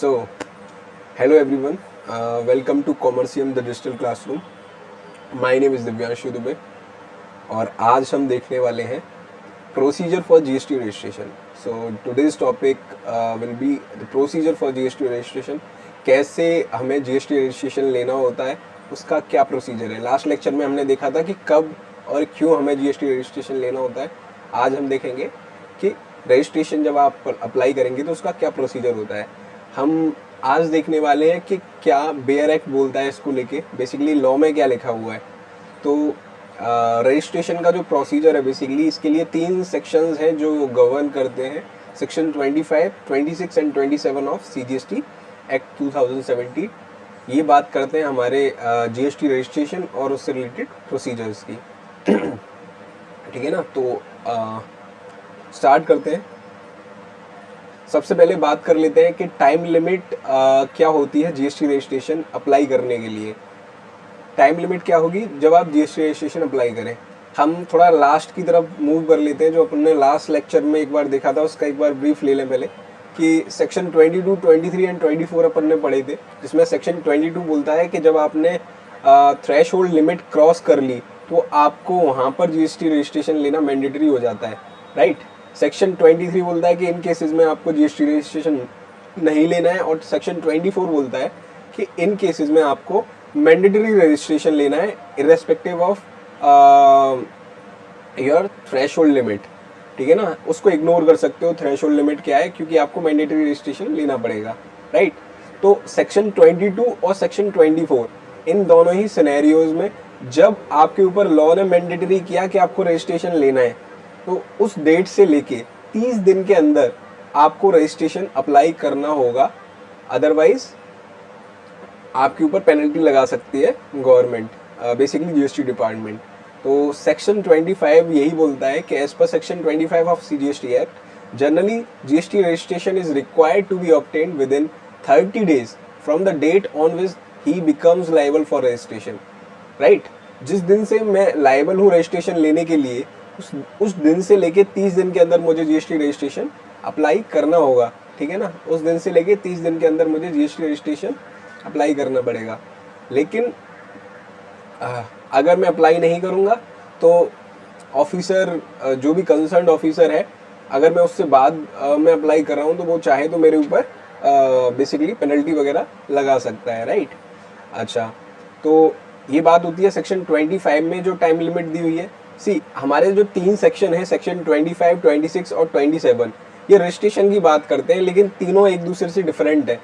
So, hello everyone. Welcome to Commercium, the digital classroom. My name is Divyanshu Dubey और आज हम देखने वाले हैं procedure for GST registration. So today's topic will be the procedure for GST registration. कैसे हमें GST registration लेना होता है, उसका क्या प्रोसीजर है. लास्ट लेक्चर में हमने देखा था कि कब और क्यों हमें जीएसटी रजिस्ट्रेशन लेना होता है. आज हम देखेंगे कि रजिस्ट्रेशन जब आप अप्लाई करेंगे तो उसका क्या प्रोसीजर होता है. हम आज देखने वाले हैं कि क्या बेयर एक्ट बोलता है इसको लेके, बेसिकली लॉ में क्या लिखा हुआ है. तो रजिस्ट्रेशन का जो प्रोसीजर है, बेसिकली इसके लिए 3 सेक्शंस हैं जो गवर्न करते हैं. Section 25, 26 and 27 of CGST act 2017 ये बात करते हैं हमारे जीएसटी रजिस्ट्रेशन और उससे रिलेटेड प्रोसीजर्स की. ठीक है ना. तो स्टार्ट करते हैं. सबसे पहले बात कर लेते हैं कि टाइम लिमिट क्या होती है जीएसटी रजिस्ट्रेशन अप्लाई करने के लिए. टाइम लिमिट क्या होगी जब आप जीएसटी रजिस्ट्रेशन अप्लाई करें. हम थोड़ा लास्ट की तरफ मूव कर लेते हैं. जो अपन ने लास्ट लेक्चर में एक बार देखा था उसका एक बार ब्रीफ ले लें पहले, कि सेक्शन 22, 23 एंड 24 अपन ने पढ़े थे, जिसमें सेक्शन 22 बोलता है कि जब आपने थ्रेश होल्ड लिमिट क्रॉस कर ली तो आपको वहाँ पर जीएसटी रजिस्ट्रेशन लेना मैंडेटरी हो जाता है, राइट. सेक्शन 23 बोलता है कि इन केसेस में आपको जीएसटी रजिस्ट्रेशन नहीं लेना है, और सेक्शन 24 बोलता है कि इन केसेस में आपको मैंडेटरी रजिस्ट्रेशन लेना है irrespective of your threshold limit. ठीक है ना. उसको इग्नोर कर सकते हो थ्रेशोल्ड लिमिट क्या है, क्योंकि आपको मैंडेटरी रजिस्ट्रेशन लेना पड़ेगा, राइट. तो सेक्शन 22 और सेक्शन 24 इन दोनों ही सिनेरियोज में जब आपके ऊपर लॉ ने मैंडेटरी किया कि आपको रजिस्ट्रेशन लेना है, तो उस डेट से लेके 30 दिन के अंदर आपको रजिस्ट्रेशन अप्लाई करना होगा. अदरवाइज आपके ऊपर पेनल्टी लगा सकती है गवर्नमेंट, बेसिकली जीएसटी डिपार्टमेंट. तो सेक्शन 25 यही बोलता है कि as per section 25 of CGST act generally GST registration is required to be obtained within 30 days from the date on which he becomes liable for registration, right. जिस दिन से मैं liable हूँ रजिस्ट्रेशन लेने के लिए, उस दिन से लेके 30 दिन के अंदर मुझे जीएसटी रजिस्ट्रेशन अप्लाई करना होगा. ठीक है ना. उस दिन से लेके 30 दिन के अंदर मुझे जीएसटी रजिस्ट्रेशन अप्लाई करना पड़ेगा. लेकिन अगर मैं अप्लाई नहीं करूँगा तो ऑफिसर, जो भी कंसर्न्ड ऑफिसर है, अगर मैं उससे बाद में अप्लाई कर रहा हूँ तो वो चाहे तो मेरे ऊपर बेसिकली पेनल्टी वगैरह लगा सकता है, राइट. अच्छा, तो ये बात होती है सेक्शन 25 में जो टाइम लिमिट दी हुई है. सी, हमारे जो 3 सेक्शन है, सेक्शन 25, 26 और 27, ये रजिस्ट्रेशन की बात करते हैं, लेकिन तीनों एक दूसरे से डिफरेंट है.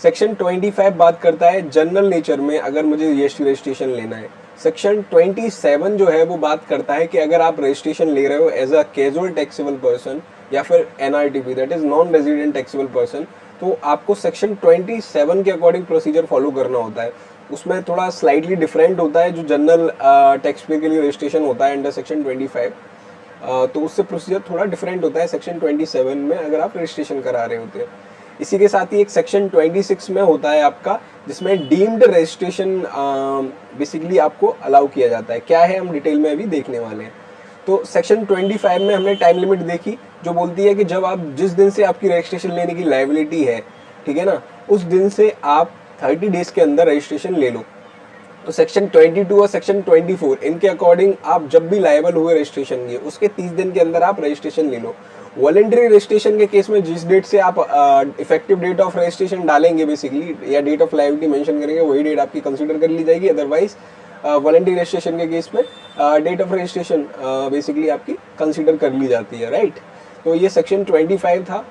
सेक्शन 25 बात करता है जनरल नेचर में अगर मुझे जीएसटी रजिस्ट्रेशन लेना है. सेक्शन 27 जो है वो बात करता है कि अगर आप रजिस्ट्रेशन ले रहे हो as a casual taxable person या फिर NRTP, that is non resident taxable person, तो आपको सेक्शन 27 के अकॉर्डिंग प्रोसीजर फॉलो करना होता है. उसमें थोड़ा स्लाइटली डिफरेंट होता है जो जनरल टैक्स पे के लिए रजिस्ट्रेशन होता है अंडर सेक्शन 25, तो उससे प्रोसीजर थोड़ा डिफरेंट होता है सेक्शन 27 में अगर आप रजिस्ट्रेशन करा रहे होते हैं. इसी के साथ ही एक सेक्शन 26 में होता है आपका, जिसमें डीम्ड रजिस्ट्रेशन बेसिकली आपको अलाउ किया जाता है. क्या है हम डिटेल में अभी देखने वाले हैं. तो सेक्शन 25 में हमने टाइम लिमिट देखी जो बोलती है कि जब आप जिस दिन से आपकी रजिस्ट्रेशन लेने की लायबिलिटी है, ठीक है ना, उस दिन से आप 30 डेज के अंदर रजिस्ट्रेशन ले लो. तो सेक्शन 22 और सेक्शन 24 इनके अकॉर्डिंग आप जब भी लायबल हुए रजिस्ट्रेशन के उसके 30 दिन के अंदर आप रजिस्ट्रेशन ले लो. वॉलंटरी रजिस्ट्रेशन के केस में जिस डेट से आप इफेक्टिव डेट ऑफ रजिस्ट्रेशन डालेंगे बेसिकली, या डेट ऑफ लायबिलिटी मेंशन करेंगे, वही डेट आपकी कंसीडर कर ली जाएगी. अदरवाइज वॉलंटरी रजिस्ट्रेशन के केस में डेट ऑफ रजिस्ट्रेशन बेसिकली आपकी कंसीडर कर ली जाती है, राइट. तो ये सेक्शन 25 था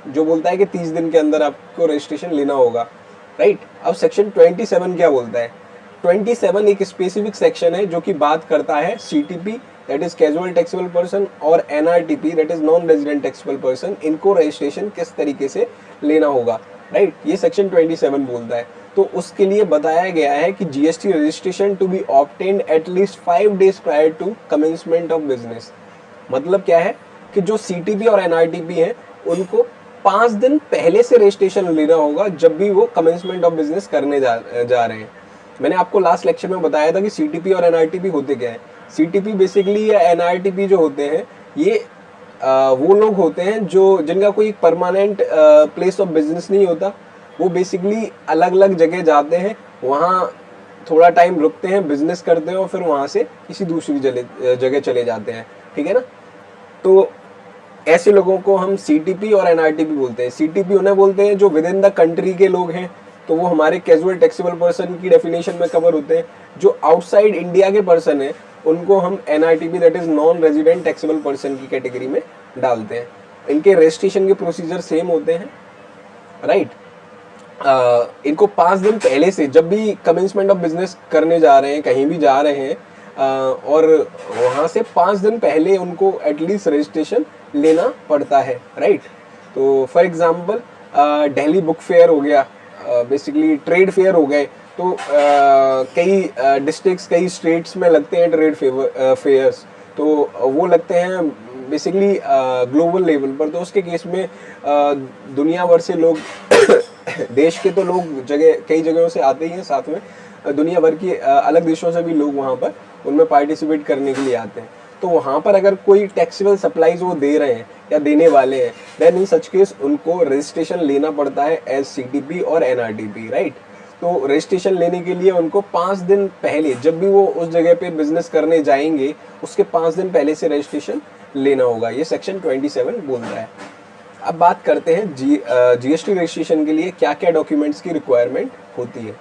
जो बोलता है कि 30 दिन के अंदर आपको रजिस्ट्रेशन लेना होगा, राइट. अब सेक्शन 27 क्या बोलता है. 27 एक स्पेसिफिक सेक्शन है जो कि बात करता है CTP, that is casual taxable person, और NRTP, that is non resident taxable person, इनको रजिस्ट्रेशन किस तरीके से लेना होगा, राइट. ये सेक्शन 27 बोलता है. तो उसके लिए बताया गया है कि GST registration to be obtained at least 5 days prior to commencement of business. मतलब क्या है कि जो सीटीपी और एनआरटीपी है उनको 5 दिन पहले से रजिस्ट्रेशन लेना होगा जब भी वो कमेंसमेंट ऑफ बिजनेस करने जा रहे हैं. मैंने आपको लास्ट लेक्चर में बताया था कि सीटीपी और एनआरटीपी होते क्या है. सीटीपी बेसिकली या एनआरटीपी जो होते हैं ये वो लोग होते हैं जो जिनका कोई परमानेंट प्लेस ऑफ बिजनेस नहीं होता, वो बेसिकली अलग अलग जगह जाते हैं, वहाँ थोड़ा टाइम रुकते हैं, बिजनेस करते हैं और फिर वहाँ से किसी दूसरी जगह चले जाते हैं, ठीक है ना। तो ऐसे लोगों को हम सीटीपी और एनआरटीपी बोलते हैं। सीटीपी उन्हें बोलते हैं जो विद इन द कंट्री के लोग हैं, तो वो हमारे कैजुअल टैक्सेबल पर्सन की डेफिनेशन में कवर होते हैं। जो आउटसाइड इंडिया के पर्सन है उनको हम NRTP that is non resident taxable person की कैटेगरी में डालते हैं। इनके रजिस्ट्रेशन के प्रोसीजर सेम होते हैं, राइट। इनको 5 दिन पहले से, जब भी कमेंसमेंट ऑफ बिजनेस करने जा रहे हैं, कहीं भी जा रहे हैं, और वहाँ से 5 दिन पहले उनको एटलीस्ट रजिस्ट्रेशन लेना पड़ता है, राइट। तो for example Delhi book fair हो गया, बेसिकली ट्रेड फेयर हो गए, तो कई डिस्ट्रिक्ट्स, कई स्टेट्स में लगते हैं ट्रेड फेयर्स, तो वो लगते हैं बेसिकली ग्लोबल लेवल पर। तो उसके केस में दुनिया भर से लोग देश के तो लोग कई जगहों से आते ही हैं, साथ में दुनिया भर की अलग देशों से भी लोग वहाँ पर उनमें पार्टिसिपेट करने के लिए आते हैं। तो वहाँ पर अगर कोई टैक्सेबल सप्लाईज वो दे रहे हैं या देने वाले हैं, देन इन सच केस उनको रजिस्ट्रेशन लेना पड़ता है एज सीटीपी और एनआरटीपी, राइट। तो रजिस्ट्रेशन लेने के लिए उनको 5 दिन पहले, जब भी वो उस जगह पे बिजनेस करने जाएंगे, उसके 5 दिन पहले से रजिस्ट्रेशन लेना होगा। ये सेक्शन 27 बोल रहा है। अब बात करते हैं जीएसटी रजिस्ट्रेशन के लिए क्या क्या डॉक्यूमेंट्स की रिक्वायरमेंट होती है।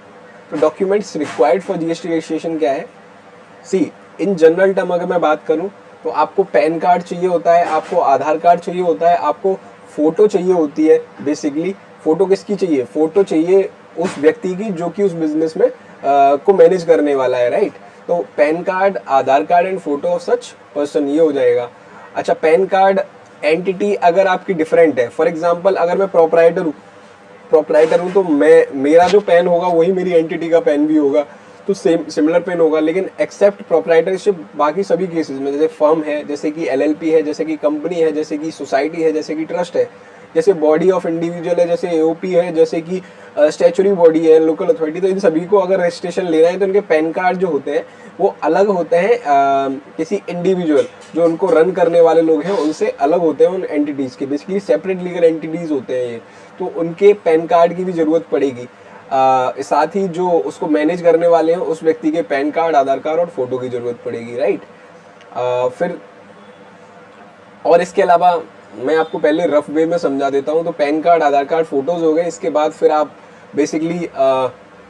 तो documents required for GST registration क्या है? सी, इन जनरल टर्म अगर मैं बात करूं तो आपको पैन कार्ड चाहिए होता है, आपको आधार कार्ड चाहिए होता है, आपको फोटो चाहिए होती है। बेसिकली फोटो किसकी चाहिए? फोटो चाहिए उस व्यक्ति की जो कि उस बिजनेस में को मैनेज करने वाला है, राइट। तो pan card, Aadhaar card and photo of such person, ये हो जाएगा। अच्छा, पैन कार्ड एंटिटी अगर आपकी डिफरेंट है, फॉर एग्जांपल अगर मैं प्रोप्राइटर हूँ तो मेरा जो पैन होगा वही मेरी एंटिटी का पैन भी होगा, तो सेम सिमिलर पेन होगा। लेकिन एक्सेप्ट प्रोप्राइटरशिप बाकी सभी केसेस में, जैसे फर्म है, जैसे कि एलएलपी है, जैसे कि कंपनी है, जैसे कि सोसाइटी है, जैसे कि ट्रस्ट है, जैसे बॉडी ऑफ इंडिविजुअल है, जैसे एओपी है, जैसे कि स्टैचुरी बॉडी है, लोकल अथॉरिटी, तो इन सभी को अगर रजिस्ट्रेशन लेना है तो इनके पैन कार्ड जो होते हैं वो अलग होते हैं किसी इंडिविजुअल जो उनको रन करने वाले लोग हैं उनसे अलग होते हैं, उन एंटिटीज़ के। बेसिकली सेपरेट लीगल एंटिटीज़ होते हैं ये, तो उनके पैन कार्ड की भी ज़रूरत पड़ेगी। साथ ही जो उसको मैनेज करने वाले हैं उस व्यक्ति के पैन कार्ड, आधार कार्ड और फोटो की ज़रूरत पड़ेगी, राइट। फिर और इसके अलावा मैं आपको पहले रफ वे में समझा देता हूँ। तो pan card, Aadhaar card, photos हो गए। इसके बाद फिर आप बेसिकली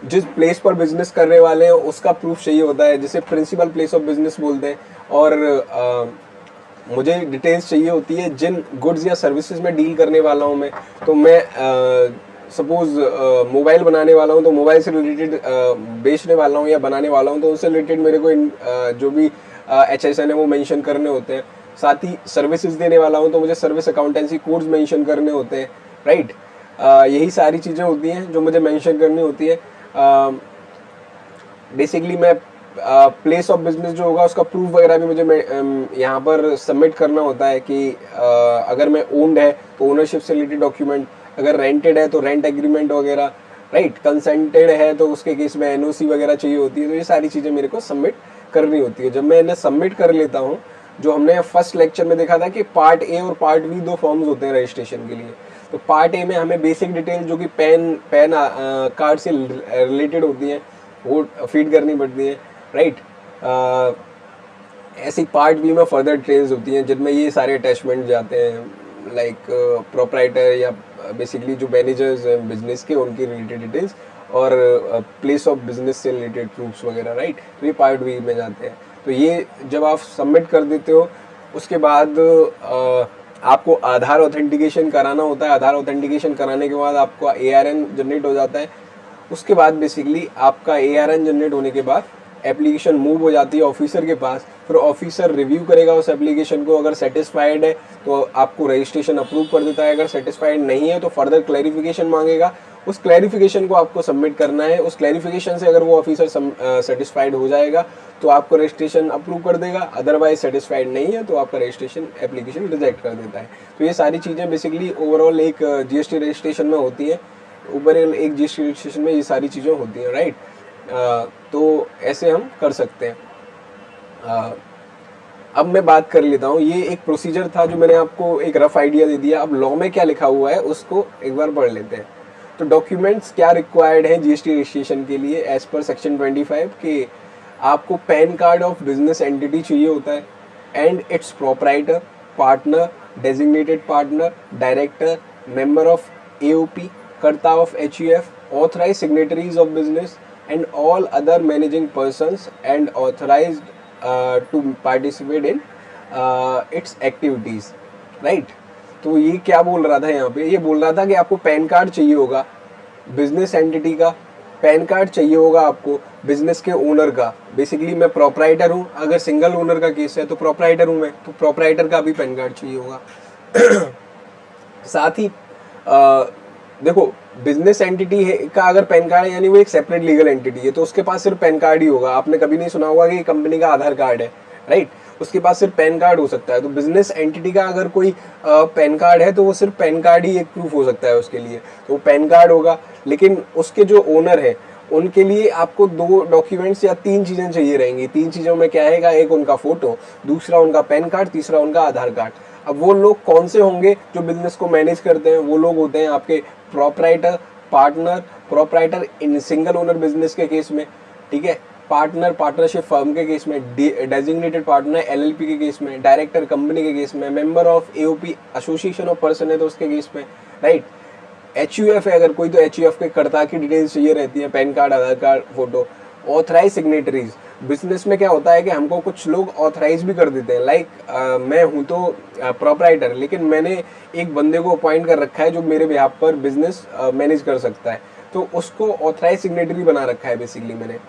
जिस प्लेस पर बिजनेस करने वाले हैं उसका प्रूफ चाहिए होता है, जिसे प्रिंसिपल प्लेस ऑफ बिजनेस बोलते हैं। और मुझे डिटेल्स चाहिए होती है जिन गुड्स या सर्विसेज में डील करने वाला हूँ मैं। तो मैं सपोज मोबाइल बनाने वाला हूँ, तो मोबाइल से रिलेटेड बेचने वाला हूँ या बनाने वाला हूँ, तो उससे रिलेटेड मेरे को जो भी HSN है वो मेंशन करने होते हैं। साथ ही सर्विसेज देने वाला हूँ तो मुझे सर्विस अकाउंटेंसी कोड्स मेंशन करने होते हैं, राइट। यही सारी चीज़ें होती हैं जो मुझे मेंशन करनी होती है। बेसिकली मैं प्लेस ऑफ बिजनेस जो होगा उसका प्रूफ वगैरह भी मुझे यहाँ पर सबमिट करना होता है कि अगर मैं ओन्ड है तो ओनरशिप से रिलेटेड डॉक्यूमेंट, अगर रेंटेड है तो रेंट एग्रीमेंट वगैरह, राइट। कंसेंटेड है तो उसके केस में एनओसी वगैरह चाहिए होती है। तो ये सारी चीज़ें मेरे को सबमिट करनी होती है। जब मैं इन्हें सबमिट कर लेता हूँ, जो हमने फर्स्ट लेक्चर में देखा था कि पार्ट ए और पार्ट बी 2 फॉर्म्स होते हैं रजिस्ट्रेशन के लिए। तो पार्ट ए में हमें बेसिक डिटेल जो कि पैन कार्ड से रिलेटेड होती हैं वो फीड करनी पड़ती है, राइट। ऐसी पार्ट बी में फर्दर डिटेल्स होती हैं जिनमें ये सारे अटैचमेंट जाते हैं, लाइक प्रोप्राइटर या बेसिकली जो मैनेजर्स हैं बिजनेस के, उनकी रिलेटेड डिटेल्स और प्लेस ऑफ बिजनेस से रिलेटेड प्रूफ्स वगैरह, राइट। तो ये पार्ट बी में जाते हैं। तो ये जब आप सबमिट कर देते हो उसके बाद आपको आधार ऑथेंटिकेशन कराना होता है। आधार ऑथेंटिकेशन कराने के बाद आपका ARN जनरेट हो जाता है। उसके बाद बेसिकली आपका ARN जनरेट होने के बाद एप्लीकेशन मूव हो जाती है ऑफिसर के पास। फिर ऑफिसर रिव्यू करेगा उस एप्लीकेशन को, अगर सेटिस्फाइड है तो आपको रजिस्ट्रेशन अप्रूव कर देता है, अगर सेटिस्फाइड नहीं है तो फर्दर क्लैरिफिकेशन मांगेगा। उस क्लैरिफिकेशन को आपको सबमिट करना है। उस क्लैरिफिकेशन से अगर वो ऑफिसर सेटिस्फाइड हो जाएगा तो आपको रजिस्ट्रेशन अप्रूव कर देगा, अदरवाइज सेटिस्फाइड नहीं है तो आपका रजिस्ट्रेशन एप्लीकेशन रिजेक्ट कर देता है। तो ये सारी चीज़ें बेसिकली ओवरऑल एक GST रजिस्ट्रेशन में होती हैं। ओवरऑल एक GST रजिस्ट्रेशन में ये सारी चीज़ें होती हैं, राइट। तो ऐसे हम कर सकते हैं। अब मैं बात कर लेता हूँ, ये एक प्रोसीजर था जो मैंने आपको एक रफ आइडिया दे दिया। अब लॉ में क्या लिखा हुआ है उसको एक बार पढ़ लेते हैं। तो डॉक्यूमेंट्स क्या रिक्वायर्ड है जीएसटी रजिस्ट्रेशन के लिए एज पर सेक्शन 25 के आपको pan card of business entity चाहिए होता है and its proprietor, partner, designated partner, director, member of AOP, karta of HUF, authorise signatories of business and all other managing persons and authorised to participate in its activities, right. तो ये क्या बोल रहा था यहाँ पे, ये बोल रहा था कि आपको पैन कार्ड चाहिए होगा बिजनेस एंटिटी का, पैन कार्ड चाहिए होगा आपको बिजनेस के ओनर का। बेसिकली मैं प्रोप्राइटर हूँ, अगर सिंगल ओनर का केस है तो प्रोप्राइटर हूँ मैं, तो प्रोप्राइटर का भी पैन कार्ड चाहिए होगा। साथ ही देखो बिजनेस एंटिटी है का अगर पैन कार्ड है यानी वो एक सेपरेट लीगल एंटिटी है, तो उसके पास सिर्फ पैन कार्ड ही होगा। आपने कभी नहीं सुना होगा कि कंपनी का आधार कार्ड है, राइट, उसके पास सिर्फ पैन कार्ड हो सकता है। तो बिजनेस एंटिटी का अगर कोई पैन कार्ड है तो वो सिर्फ पैन कार्ड ही एक प्रूफ हो सकता है उसके लिए, तो पैन कार्ड होगा। लेकिन उसके जो ओनर है उनके लिए आपको 2 डॉक्यूमेंट्स या 3 चीज़ें चाहिए रहेंगी। 3 चीज़ों में क्या आएगा, एक उनका फोटो, दूसरा उनका पैन कार्ड, तीसरा उनका आधार कार्ड। अब वो लोग कौन से होंगे जो बिजनेस को मैनेज करते हैं, वो लोग होते हैं आपके proprietor, partner, proprietor in single owner business के केस में, ठीक है, पार्टनर पार्टनरशिप फर्म के केस में, डेजिग्नेटेड पार्टनर एलएलपी के केस में, डायरेक्टर कंपनी के केस में, member of AOP association of person है तो उसके केस में, राइट। एचयूएफ है अगर कोई तो एचयूएफ के कर्ता की डिटेल्स चाहिए रहती है, pan card, Aadhaar card, photo. Authorise signatories, business में क्या होता है कि हमको कुछ लोग ऑथराइज भी कर देते हैं, लाइक मैं हूँ तो प्रोप्राइटर, लेकिन मैंने एक बंदे को अपॉइंट कर रखा है जो मेरे बिहाफ पर बिजनेस मैनेज कर सकता है, तो उसको ऑथराइज सिग्नेटरी बना रखा है बेसिकली मैंने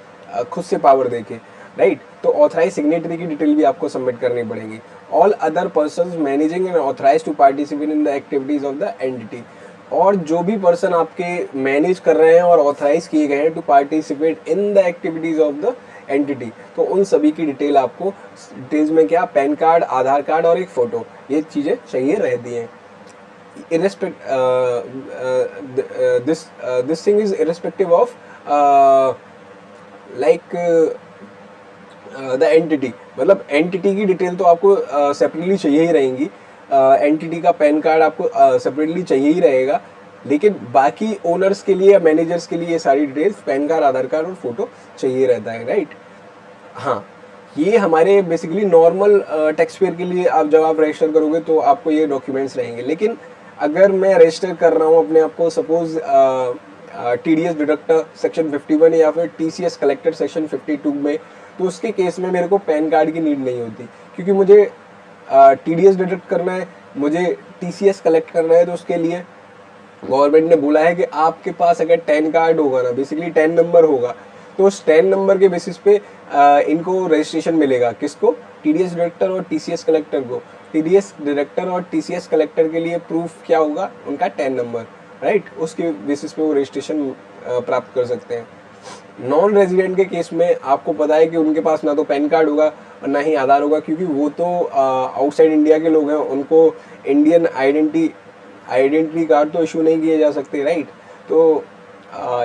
खुद से पावर देके, राइट। तो ऑथराइज सिग्नेटरी की डिटेल भी आपको सबमिट करनी पड़ेगी। All other persons managing and authorise to participate in the activities of the entity, और जो भी पर्सन आपके मैनेज कर रहे हैं और ऑथराइज किए गए हैं to participate in the activities of the entity, तो उन सभी की डिटेल आपको डिटेल्स में क्या, पैन कार्ड, आधार कार्ड और एक फोटो, ये चीज़ें चाहिए रहती हैं। This thing is irrespective of like the entity, मतलब एंटिटी की डिटेल तो आपको सेपरेटली चाहिए ही रहेंगी, एंटिटी का पैन कार्ड आपको सेपरेटली चाहिए ही रहेगा, लेकिन बाकी ओनर्स के लिए या मैनेजर्स के लिए ये सारी details pan card, Aadhaar card और फोटो चाहिए रहता है, राइट। हाँ, ये हमारे बेसिकली नॉर्मल टैक्स पेयर के लिए आप जब आप रजिस्टर करोगे तो आपको ये डॉक्यूमेंट्स रहेंगे। लेकिन अगर मैं रजिस्टर कर रहा हूँ अपने आप को सपोज टीडीएस डिडक्टर सेक्शन 51 या फिर टीसीएस कलेक्टर सेक्शन 52 में, तो उसके केस में मेरे को पैन कार्ड की नीड नहीं होती, क्योंकि मुझे टीडीएस डिडक्ट करना है, मुझे टीसीएस कलेक्ट करना है, तो उसके लिए गवर्नमेंट ने बोला है कि आपके पास अगर 10 कार्ड होगा ना, बेसिकली 10 नंबर होगा, तो उस 10 नंबर के बेसिस पे इनको रजिस्ट्रेशन मिलेगा। किसको? टीडीएस डायरेक्टर और टीसीएस कलेक्टर को। टीडीएस डायरेक्टर और टीसीएस कलेक्टर के लिए प्रूफ क्या होगा? उनका 10 नंबर, राइट। उसके बेसिस पे वो रजिस्ट्रेशन प्राप्त कर सकते हैं। नॉन रेजिडेंट के केस में आपको पता है कि उनके पास ना तो पैन कार्ड होगा और ना ही आधार होगा, क्योंकि वो तो आउटसाइड इंडिया के लोग हैं, उनको इंडियन आइडेंटिटी कार्ड तो इशू नहीं किए जा सकते, राइट। तो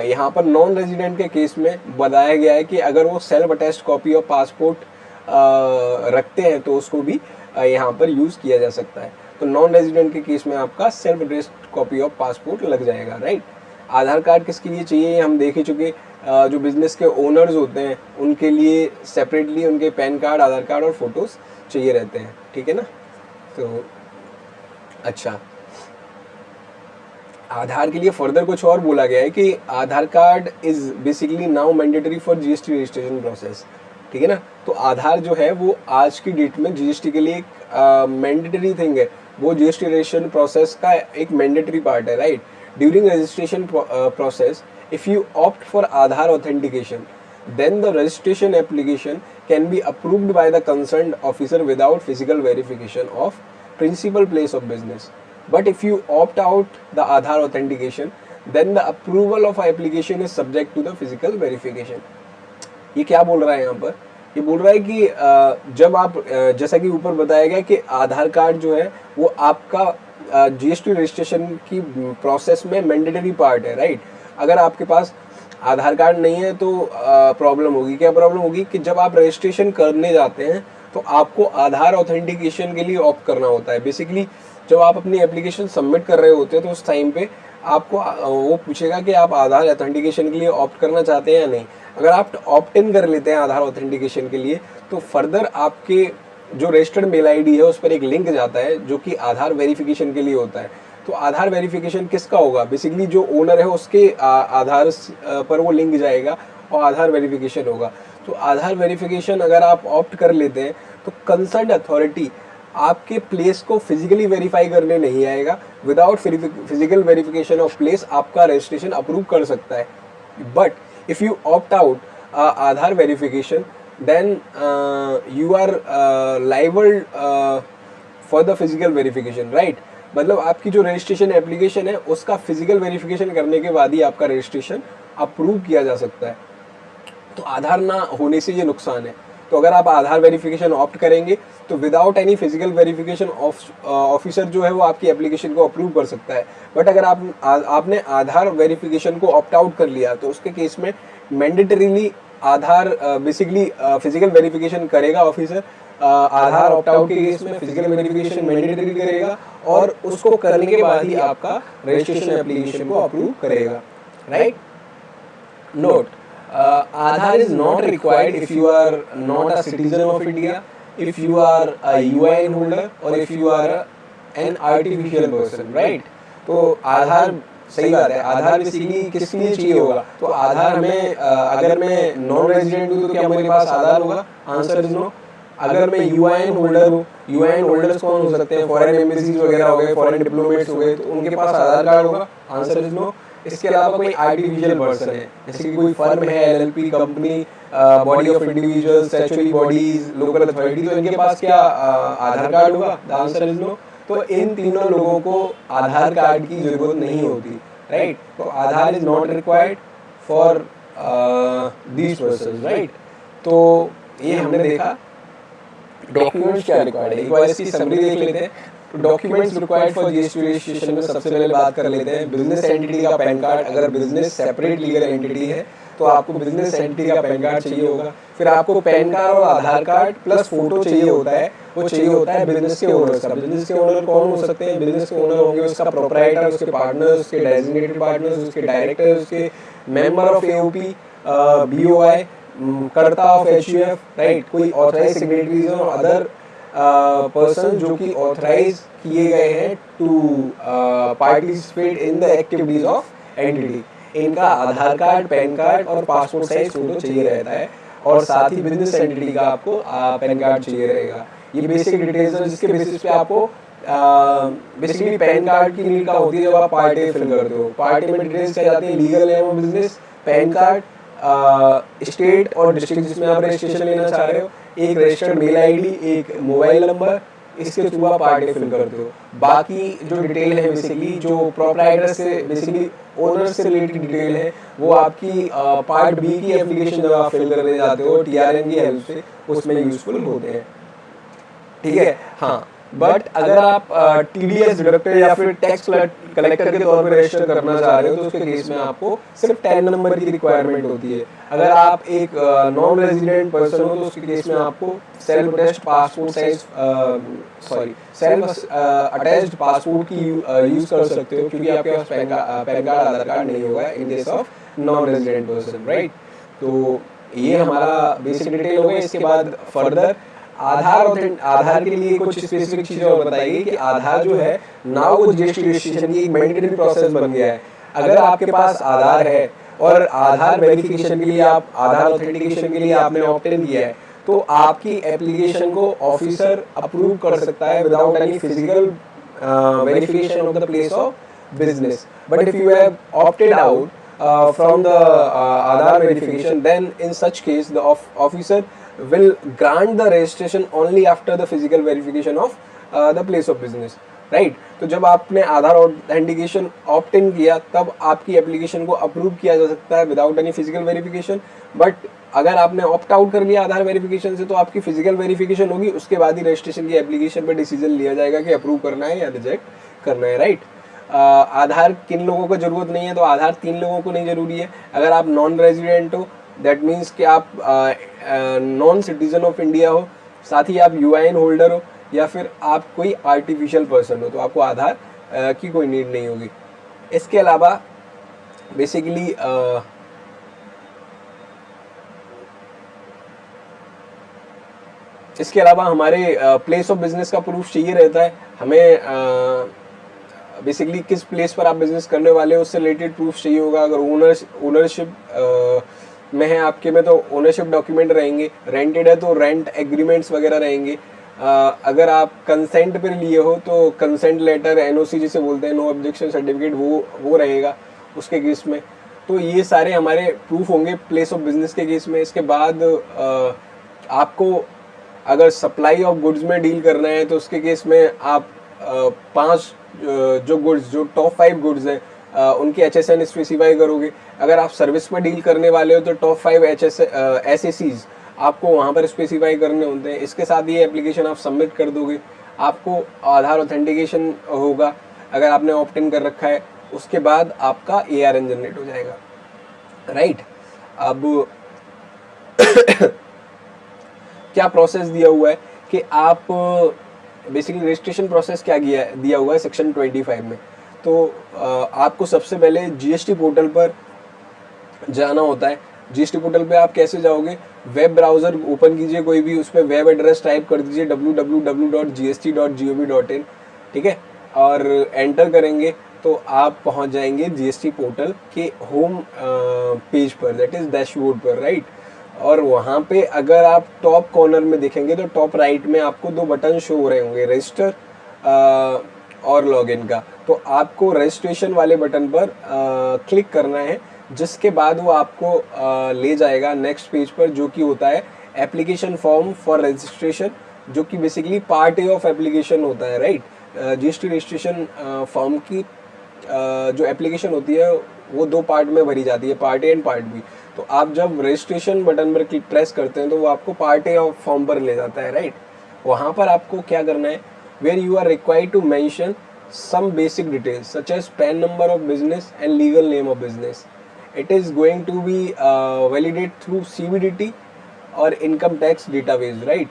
यहाँ पर नॉन रेजिडेंट के केस में बताया गया है कि अगर वो self attest copy of passport रखते हैं तो उसको भी यहाँ पर यूज़ किया जा सकता है। तो नॉन रेजिडेंट के केस में आपका self attest copy of passport लग जाएगा, राइट। आधार कार्ड किसके लिए चाहिए हम देख ही चुके। जो बिजनेस के ओनर्स होते हैं उनके लिए सेपरेटली उनके पैन कार्ड, आधार कार्ड और फोटोज़ चाहिए रहते हैं, ठीक है ना। तो अच्छा, आधार के लिए फर्दर कुछ और बोला गया है कि Aadhaar card is basically now mandatory for GST registration process, ठीक है ना। तो आधार जो है वो आज की डेट में जीएसटी के लिए एक मैंडेटरी थिंग है, वो जीएसटी रजिस्ट्रेशन प्रोसेस का एक मैंडेटरी पार्ट है, right. During registration process if you opt for Aadhaar authentication, then the registration application can be approved by the concerned officer without physical verification of principal place of business. But if you opt out the Aadhaar authentication, then the approval of application is subject to the physical verification. ये क्या बोल रहा है यहाँ पर? ये बोल रहा है कि जब आप जैसा कि ऊपर बताया गया कि आधार कार्ड जो है वो आपका जीएसटी रजिस्ट्रेशन की प्रोसेस में मैंडेटरी पार्ट है, राइट। अगर आपके पास आधार कार्ड नहीं है तो प्रॉब्लम होगी। क्या प्रॉब्लम होगी? कि जब आप रजिस्ट्रेशन करने जाते हैं तो आपको आधार ऑथेंटिकेशन के लिए ऑप्ट करना होता है। बेसिकली जब आप अपनी एप्लीकेशन सबमिट कर रहे होते हैं तो उस टाइम पे आपको वो पूछेगा कि आप आधार ऑथेंटिकेशन के लिए ऑप्ट करना चाहते हैं या नहीं। अगर आप ऑप्ट इन कर लेते हैं आधार ऑथेंटिकेशन के लिए, तो फर्दर आपके जो रजिस्टर्ड मेल आईडी है उस पर एक लिंक जाता है जो कि आधार वेरिफिकेशन के लिए होता है। तो आधार वेरिफिकेशन किसका होगा, बेसिकली जो ओनर है उसके आधार पर वो लिंक जाएगा और आधार वेरिफिकेशन होगा। तो आधार वेरिफिकेशन अगर आप ऑप्ट कर लेते हैं तो कंसर्न अथॉरिटी आपके प्लेस को फिजिकली वेरीफाई करने नहीं आएगा। Without physical verification of place आपका रजिस्ट्रेशन अप्रूव कर सकता है। But if you opt out Aadhaar verification, then you are liable for the physical verification, right. मतलब आपकी जो रजिस्ट्रेशन एप्लीकेशन है उसका फिजिकल वेरिफिकेशन करने के बाद ही आपका रजिस्ट्रेशन अप्रूव किया जा सकता है। तो आधार ना होने से ये नुकसान है। तो अगर आप आधार वेरिफिकेशन ऑप्ट करेंगे तो without any physical verification officer जो है वो आपकी एप्लीकेशन को अप्रूव कर सकता है। बट अगर आपने आधार वेरिफिकेशन को ऑप्ट आउट कर लिया तो उसके केस में मैंडेटरीली आधार बेसिकली फिजिकल वेरिफिकेशन करेगा ऑफिसर। आधार ऑप्ट आउट के केस में फिजिकल वेरिफिकेशन मैंडेटरी करेगा और उसको करने के बाद ही आपका रजिस्ट्रेशन एप्लीकेशन को अप्रूव करेगा, right. Note, Aadhaar is not required if you are not a citizen of India, if you are a UIN holder or if you are an artificial person, right? तो आधार सही बात है, आधार basically किस लिए चाहिए होगा? तो आधार में अगर मैं नॉन रेजिडेंट हूँ तो क्या मेरे पास आधार होगा? Answer is no. अगर मैं यूआईएन होल्डर हूँ, यूआईएन होल्डर्स कौन हो सकते हैं? फॉरेन एम्बेसीज वगैरह हो गए, फॉरेन डिप्लोमेट्स हो गए, तो उनके पास आधार कार्ड होगा? Answer is no. इसके अलावा कोई आर्टिफिशियल पर्सन है, जैसे कि कोई फर्म है, LLP company, body of individuals, statutory bodies, local authority, तो इनके पास क्या आधार कार्ड होगा? The answer is no. तो इन तीनों लोगों को आधार कार्ड की जरूरत नहीं होती, राइट। तो Aadhaar is not required for these person, right. तो ये हमने देखा। डॉक्यूमेंट्स क्या रिक्वायर्ड है, एक बार इसकी समरी देख लेते हैं। तो documents required for GST registration में सबसे पहले बात कर लेते हैं बिजनेस एंटिटी का पैन कार्ड। अगर बिजनेस सेपरेट लीगल एंटिटी है तो आपको बिजनेस एंटिटी का पैन कार्ड चाहिए होगा। फिर आपको पैन कार्ड और आधार कार्ड प्लस फोटो चाहिए होता है। वो चाहिए होता है बिजनेस के ओनर का। बिजनेस के ओनर कौन हो सकते हैं? बिजनेस के ओनर होंगे उसका प्रोप्राइटर, उसके पार्टनर्स, उसके डेजिग्नेटेड पार्टनर्स, उसके डायरेक्टर, उसके member of AOP, BOI, karta of HUF, right. कोई ऑथराइज सिग्नेटरीज और अदर पर्सन जो कि ऑथराइज किए गए हैं to participate in the activities of entity. इनका आधार कार्ड, पैन कार्ड और पासपोर्ट साइज फोटो चाहिए रहता है। और साथ ही बिजनेस एंटिटी का आपको पैन कार्ड चाहिए रहेगा। ये बेसिक डिटेल्स है जिसके बेसिस पे आपको बेसिकली पैन कार्ड की नीड का होती है जब आप पार्टी फिल करते हो। पार्टी में डिटेल्स क्या जाती है? Legal name of business, pan card, state और डिस्ट्रिक्ट जिसमें आप रजिस्ट्रेशन लेना चाह रहे हो, एक रजिस्टर्ड मेल आईडी, एक मोबाइल नंबर, इसके थ्रू आप पार्टी फिल करते हो। बाकी जो डिटेल है बेसिकली जो प्रोप्राइटर से बेसिकली ओनर से रिलेटेड डिटेल है वो आपकी पार्ट बी की एप्लीकेशन जब आप फिल करने जाते हो टीआरएन की हेल्प से उसमें यूजफुल होते हैं, ठीक है। हाँ, बट अगर आप टीडीएस डिडक्टर या फिर टैक्स कलेक्टर के तौर पर रजिस्टर करना चाह रहे हो तो उसके केस में आपको सिर्फ 10 नंबर की रिक्वायरमेंट होती है। अगर आप एक नॉन रेजिडेंट पर्सन हो तो उसके केस में आपको self attached passport size self attached passport की यूज कर सकते हो क्योंकि आपके पास पैन कार्ड आधार कार्ड नहीं होगा in case of non resident person, right. तो ये हमारा बेसिक डिटेल हो गया। इसके बाद फर्दर आधार के लिए कुछ स्पेसिफिक चीजें और बताई गई कि आधार जो है नाउ वो जीएसटी रजिस्ट्रेशन की एक मैंडेटरी प्रोसेस बन गया है। अगर आपके पास आधार है और आधार वेरिफिकेशन के लिए आप आधार ऑथेंटिकेशन के लिए आपने ऑप्ट इन किया है तो आपकी एप्लीकेशन को ऑफिसर अप्रूव कर सकता है without any physical verification of the place of business. But if you have opted out from the Aadhaar verification, then in such case the officer will grant the registration only after the physical verification of the place of business, right। तो जब आपने आधार authentication opt इन किया तब आपकी application को approve किया जा सकता है without any physical verification. But अगर आपने ऑप्ट आउट कर लिया आधार वेरिफिकेशन से तो आपकी फिजिकल वेरिफिकेशन होगी, उसके बाद ही रजिस्ट्रेशन की एप्लीकेशन पर डिसीजन लिया जाएगा कि अप्रूव करना है या रिजेक्ट करना है, राइट। आधार किन लोगों को जरूरत नहीं है? तो आधार 3 लोगों को नहीं जरूरी है। अगर आप नॉन रेजिडेंट हो, दैट मीन्स कि आप नॉन सिटीजन ऑफ इंडिया हो, साथ ही आप यूआईएन होल्डर हो या फिर आप कोई आर्टिफिशियल पर्सन हो तो आपको आधार की कोई नीड नहीं होगी। इसके अलावा बेसिकली हमारे प्लेस ऑफ बिजनेस का प्रूफ चाहिए रहता है हमें। बेसिकली किस प्लेस पर आप बिजनेस करने वाले हो उससे रिलेटेड प्रूफ चाहिए होगा। अगर ओनरशिप में है आपके में तो ओनरशिप डॉक्यूमेंट रहेंगे, रेंटेड है तो रेंट एग्रीमेंट्स वगैरह रहेंगे। अगर आप कंसेंट पर लिए हो तो कंसेंट लेटर, एनओसी जिसे बोलते हैं, नो ऑब्जेक्शन सर्टिफिकेट, वो रहेगा उसके केस में। तो ये सारे हमारे प्रूफ होंगे प्लेस ऑफ बिजनेस के केस में। इसके बाद आपको अगर सप्लाई ऑफ गुड्स में डील करना है तो उसके केस में आप 5 जो टॉप 5 गुड्स हैं उनकी HSN स्पेसिफाई करोगे। अगर आप सर्विस में डील करने वाले हो तो टॉप 5 SACs आपको वहाँ पर स्पेसिफाई करने होते हैं। इसके साथ ये एप्लीकेशन आप सबमिट कर दोगे। आपको आधार ऑथेंटिकेशन होगा अगर आपने ऑप्ट इन कर रखा है। उसके बाद आपका ARN जनरेट हो जाएगा, राइट। अब क्या प्रोसेस दिया हुआ है कि आप बेसिकली रजिस्ट्रेशन प्रोसेस क्या दिया हुआ है सेक्शन 25 में। तो आपको सबसे पहले GST पोर्टल पर जाना होता है। GST पोर्टल पे आप कैसे जाओगे? वेब ब्राउज़र ओपन कीजिए कोई भी, उस पर वेब एड्रेस टाइप कर दीजिए www.gst.gov.in, ठीक है, और एंटर करेंगे तो आप पहुंच जाएंगे GST पोर्टल के होम पेज पर, दैट इज़ डैशबोर्ड पर, राइट। और वहाँ पे अगर आप टॉप कॉर्नर में देखेंगे तो टॉप राइट में आपको 2 बटन शो हो रहे होंगे, रजिस्टर और लॉगिन का। तो आपको रजिस्ट्रेशन वाले बटन पर क्लिक करना है, जिसके बाद वो आपको ले जाएगा नेक्स्ट पेज पर, जो कि होता है एप्लीकेशन फॉर्म फॉर रजिस्ट्रेशन, जो कि basically part A of application होता है, राइट। GST रजिस्ट्रेशन फॉर्म की जो एप्लीकेशन होती है वो 2 पार्ट में भरी जाती है, part A and part B. तो आप जब रजिस्ट्रेशन बटन पर क्लिक प्रेस करते हैं तो वो आपको पार्ट ए ऑफ फॉर्म पर ले जाता है, राइट। वहाँ पर आपको क्या करना है, where you are required to mention some basic details such as PAN number of business and legal name of business. It is going to be validated through CBDT और इनकम टैक्स डेटाबेस, राइट।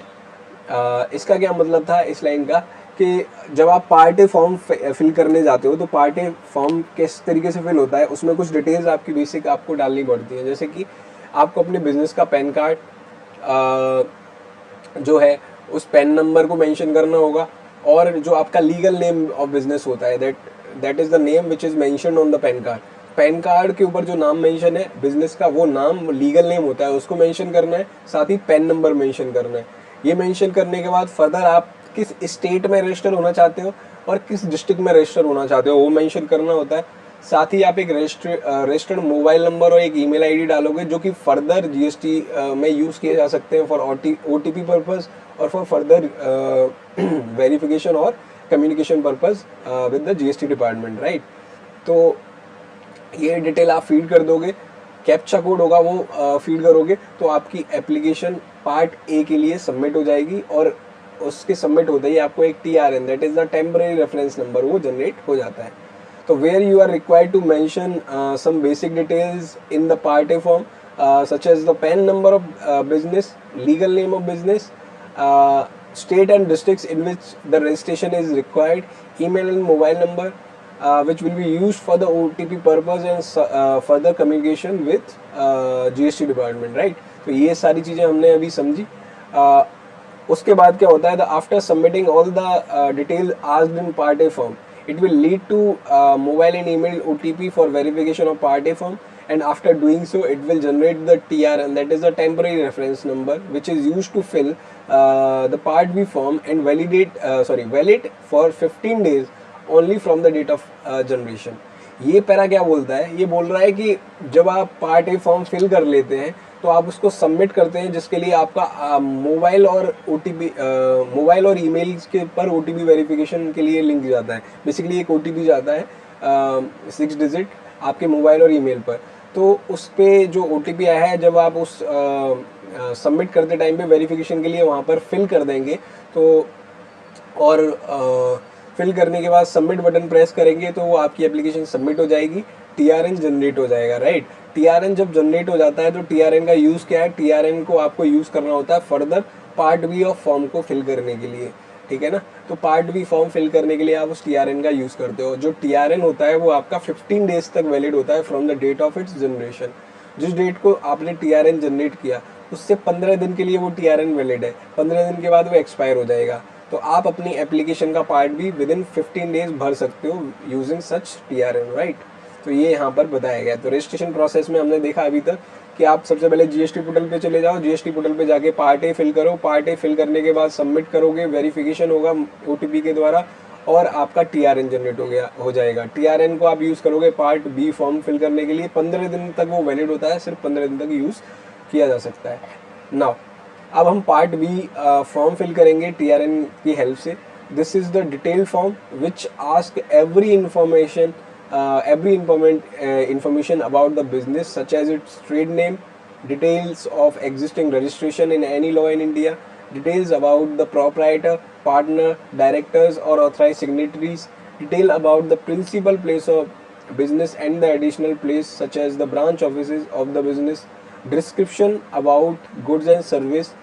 इसका क्या मतलब था इस line का कि जब आप पार्ट ए फॉर्म फिल करने जाते हो तो पार्ट ए फॉर्म किस तरीके से फिल होता है, उसमें कुछ डिटेल्स आपकी बेसिक आपको डालनी पड़ती है। जैसे कि आपको अपने बिजनेस का पैन कार्ड जो है उस पैन नंबर को मेंशन करना होगा, और जो आपका लीगल नेम ऑफ बिजनेस होता है that is the name which is mentioned on the pan card. PAN card के ऊपर जो नाम मेंशन है बिजनेस का, वो नाम लीगल नेम होता है, उसको मेंशन करना है, साथ ही पैन नंबर मेंशन करना है। ये मेंशन करने के बाद फर्दर आप किस स्टेट में रजिस्टर होना चाहते हो और किस डिस्ट्रिक्ट में रजिस्टर होना चाहते हो वो मेंशन करना होता है। साथ ही आप एक रजिस्टर्ड मोबाइल नंबर और एक ईमेल आईडी डालोगे, जो कि फर्दर GST में यूज़ किए जा सकते हैं फॉर OTP पर्पज़ और फॉर फर्दर वेरिफिकेशन और communication purpose with the GST department, right. तो ये डिटेल आप फीड कर दोगे, कैप्चा कोड होगा वो फीड करोगे तो आपकी एप्लीकेशन पार्ट ए के लिए सबमिट हो जाएगी, और उसके सबमिट होते ही आपको एक TRN that is the temporary reference number वो जनरेट हो जाता है। तो where you are required to mention some basic details in the part A form such as the PAN number of business, legal name of business, state and districts in which the registration is required, email and mobile number which will be used for the OTP purpose and further communication with GST department, right। तो ये सारी चीज़ें हमने अभी समझी। उसके बाद क्या होता है, after submitting all the detail asked in part A form, it will lead to mobile and email OTP for verification of part A form, and after doing so it will generate the TRN, that is the temporary reference number, which is used to fill the part B form and valid for 15 days only from the date of generation। ये para क्या बोलता है, ये बोल रहा है कि जब आप पार्ट ए फॉर्म फिल कर लेते हैं तो आप उसको सबमिट करते हैं, जिसके लिए आपका मोबाइल और ईमेल के पर OTP वेरिफिकेशन के लिए लिंक जाता है। बेसिकली एक OTP जाता है 6 डिजिट आपके मोबाइल और ईमेल पर। तो उस पर जो OTP आया है, जब आप उस सबमिट करते टाइम पे वेरिफिकेशन के लिए वहाँ पर फिल कर देंगे तो, और फिल करने के बाद सबमिट बटन प्रेस करेंगे तो वो आपकी एप्लीकेशन सबमिट हो जाएगी, TRN जनरेट हो जाएगा, राइट। TRN जब जनरेट हो जाता है तो TRN का यूज़ क्या है, TRN को आपको यूज़ करना होता है further part B of form को फिल करने के लिए। ठीक है ना। तो पार्ट बी फॉर्म फिल करने के लिए आप उस टीआरएन का यूज़ करते हो। जो टीआरएन होता है वो आपका 15 डेज तक वैलिड होता है from the date of its generation. जिस डेट को आपने टीआरएन जनरेट किया उससे 15 दिन के लिए वो टीआरएन वैलिड है, 15 दिन के बाद वो एक्सपायर हो जाएगा। तो आप अपनी एप्लीकेशन का पार्ट भी विद इन 15 डेज भर सकते हो यूजिंग सच टीआरएन, राइट। तो ये यहाँ पर बताया गया। तो रजिस्ट्रेशन प्रोसेस में हमने देखा अभी तक कि आप सबसे पहले जीएसटी पोर्टल पे चले जाओ, जीएसटी पोर्टल पे जाके पार्ट ए फिल करो, पार्ट ए फिल करने के बाद सबमिट करोगे, वेरिफिकेशन होगा ओटीपी के द्वारा और आपका टीआरएन जनरेट हो जाएगा। टीआरएन को आप यूज़ करोगे पार्ट बी फॉर्म फिल करने के लिए, 15 दिन तक वो वैलिड होता है, सिर्फ 15 दिन तक यूज़ किया जा सकता है। नाउ अब हम पार्ट बी फॉर्म फिल करेंगे टीआरएन की हेल्प से। This is the detail form which ask every information information about the business such as its trade name, details of existing registration in any law in India, details about the proprietor, partner, directors or authorized signatories, detail about the principal place of business and the additional place such as the branch offices of the business, description about goods and service